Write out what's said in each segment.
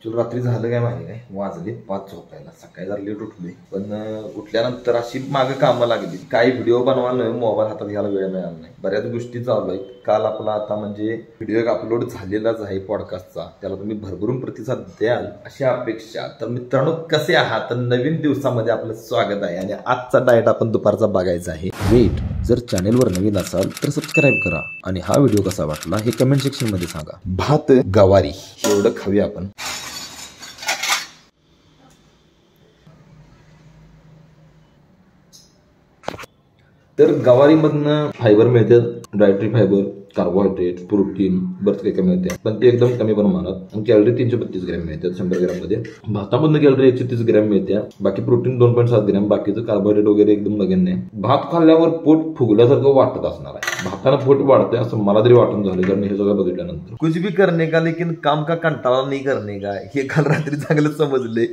Actually रात्री झालं काय माहिती काय, वाजले 5 झोपायला. सकाळी जरा लेट उठलोय, पण उठल्यानंतर अशी मागे कामं लागली. काही व्हिडिओ बनवायला मोबाईल हातात घ्यायला वेळ मिळाला नाही. बऱ्याच गोष्टी चालू आहेत. काल आपला आता म्हणजे व्हिडिओ एक अपलोड झालेलाच आहे पॉडकास्टचा, त्याला तुम्ही भरभरून प्रतिसाद द्याल अशी अपेक्षा. तर मित्रांनो, कसे आहात? तर नवीन दिवसामध्ये आपलं स्वागत आहे आणि आजचा डाएट आपण दुपारचा बघायचा आहे. वेट, जर चॅनेलवर नवीन असाल तर सबस्क्राईब करा आणि हा व्हिडिओ कसा वाटला हे कमेंट सेक्शन मध्ये सांगा. भात गवारी एवढं खाऊया आपण. तर गवारीमधनं फायबर मिळते, डायटरी फायबर, कार्बोहायड्रेट, प्रोटीन, बरंच काही कमी मिळते, पण ते एकदम कमी प्रमाणात. आणि कॅलरी 332 ग्रॅम मिळतात 100 ग्रॅम मध्ये. भातामधनं कॅलरी 130 ग्रॅम मिळते. बाकी प्रोटीन 2.7 ग्रॅम, बाकीचं कार्बोहायड्रेट वगैरे एकदम नगण्य आहे. भात खाल्ल्यावर पोट फुगल्यासारखं वाटत असणार आहे. भातानं पोट वाढतंय असं मला तरी वाटून झालं, कारण हे सगळं बघितल्यानंतर. कुछ भी करने का लेकिन काम का कंटाळा नाही करणे का, हे काल रात्री चांगलं समजले.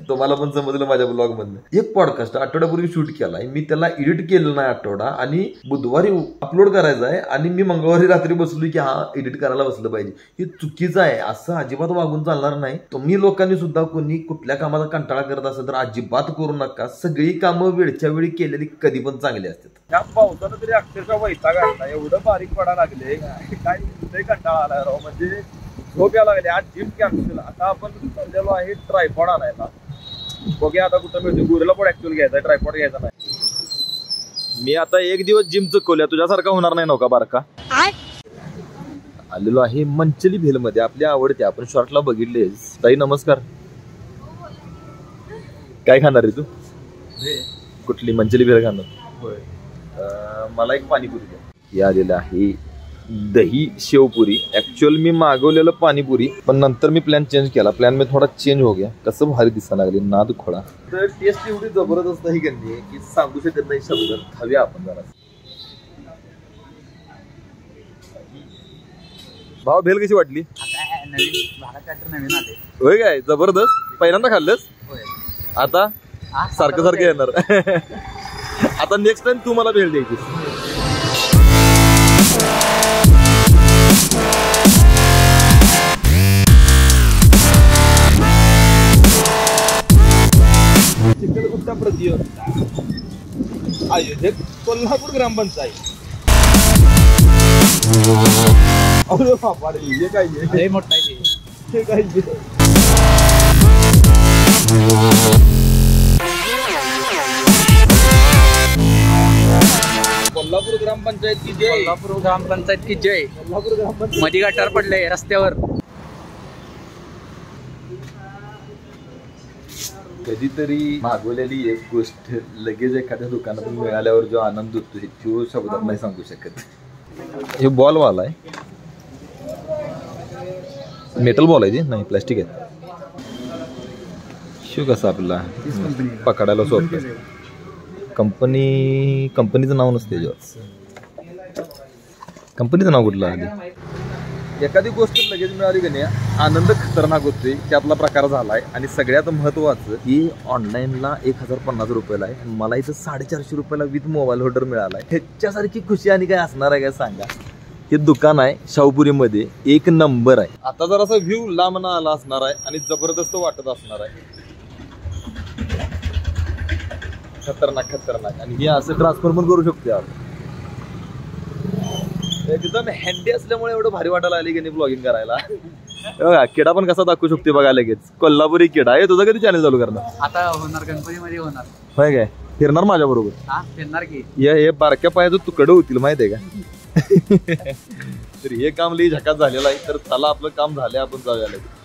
तुम्हाला पण समजलं माझ्या ब्लॉग मधनं. एक पॉडकास्ट आठवड्यापूर्वी शूट केलाय मी, त्याला एडिट केलं नाही आठवडा, आणि बुधवारी अपलोड करायचा आहे आणि मी मंगळवारी रात्री बसलो की हा एडिट करायला बसलं पाहिजे. हे चुकीचं आहे, असं अजिबात वागून चालणार नाही. तुम्ही लोकांनी सुद्धा कोणी कुठल्या कामाचा कंटाळा करत असेल तर अजिबात करू नका. सगळी कामं वेळच्या वेळी केलेली कधी पण चांगली असतात. त्या पावसानं तरी अक्षरशः वैताग आला, एवढं बारीक पडायला लागले काय कंटाळा आला राव. म्हणजे झोप यायला लागली. आज जिम कॅन्सल. आता आपण चाललेलो आहे ट्रायपॉड आणायला. बघूया आता कुठं मिळतो. गुरेला पण ऍक्च्युअल घ्यायचा, ट्रायपॉड घ्यायचा नाही. मी आता एक दिवस जिम चुकवल्या, तुझ्यासारखा होणार नाही नव्हता बारका. आलेलो आहे मंचली भेल मध्ये, आपली आवडते, आपण शॉर्टला बघितले. ताई नमस्कार, काय खाणार आहे तू? कुठली मंचली भेल खाणार? मला एक पाणीपुरी द्या. हे आलेलं आहे दही शेवपुरी. ऍक्च्युअल मी मागवलेलं पाणीपुरी, पण नंतर मी प्लॅन चेंज केला. प्लॅन में थोडा चेंज हो गया. कसं भारी दिसायला लागली, नाद खोळा. तर टेस्ट एवढी जबरदस्त आहे की सांगू शकत नाही शब्द. खाऊया आपण जरा. भाव भेल कशी वाटली? नवीन आले होय काय, जबरदस्त. पहिल्यांदा खाल्लंस? आता सारखं सारखं येणार. आता नेक्स्ट टाइम तू मला भेल द्यायची. चित्रगुप्ता प्रतियोगिता आयोजक कोल्हापूर ग्रामपंचायत. अरे बाबा रे, हे काय आहे? मोठा आहे हे काय? कोल्हापूर ग्रामपंचायत की जय. कोल्हापूर ग्रामपंचायत की जय. कोल्हापूर ग्रामपंचायत मध्ये गटार पडले रस्त्यावर. कधीतरी मागवलेली एक गोष्ट लगेच एखाद्या दुकानातून मिळाल्यावर जो आनंद होतो तो शब्दात नाही सांगू शकत. हे बॉल वाला आहे, मेटल बॉल आहे. नाही, प्लास्टिक आहे. शिव कसा आपला पकडायला सोपं. कंपनीचं नाव नसते त्याच्यावर. कंपनीचं नाव कुठलं आधी? एखादी गोष्ट लगेच मिळाली की नाही, आनंद खतरनाक होतोय. त्यातला प्रकार झालाय. आणि सगळ्यात महत्वाचं की ऑनलाईनला 1050 रुपयाला आहे, मला इथं 450 रुपयाला विथ मोबाईल होल्डर मिळालाय. ह्याच्यासारखी खुशी आणि काय असणार आहे काय सांगा. हे दुकान आहे शाहूपुरीमध्ये, एक नंबर आहे. आता जरासा व्ह्यू लांब आला असणार आहे आणि जबरदस्त वाटत असणार आहे. खतरनाक खतरनाक. आणि हे असं ट्रान्सफर पण करू शकतो आपण. एकदम हँडी असल्यामुळे एवढं भारी वाटायला आली की नाही ब्लॉगिंग करायला. बघा किडा पण कसा दाखवू शकते बघा लगेच. कोल्हापुरी किडा आहे. तुझं कधी चॅनल चालू करणार? आता होणार, गणपतीमध्ये होणार. होय काय? फिरणार माझ्या बरोबर? हा, फिरणार की. हे बारक्या पायाचं तुकडं होतील माहिती आहे का? तर हे काम लई झकास झालेलं आहे. तर चला, आपलं काम झालंय, आपण जाऊया लगेच.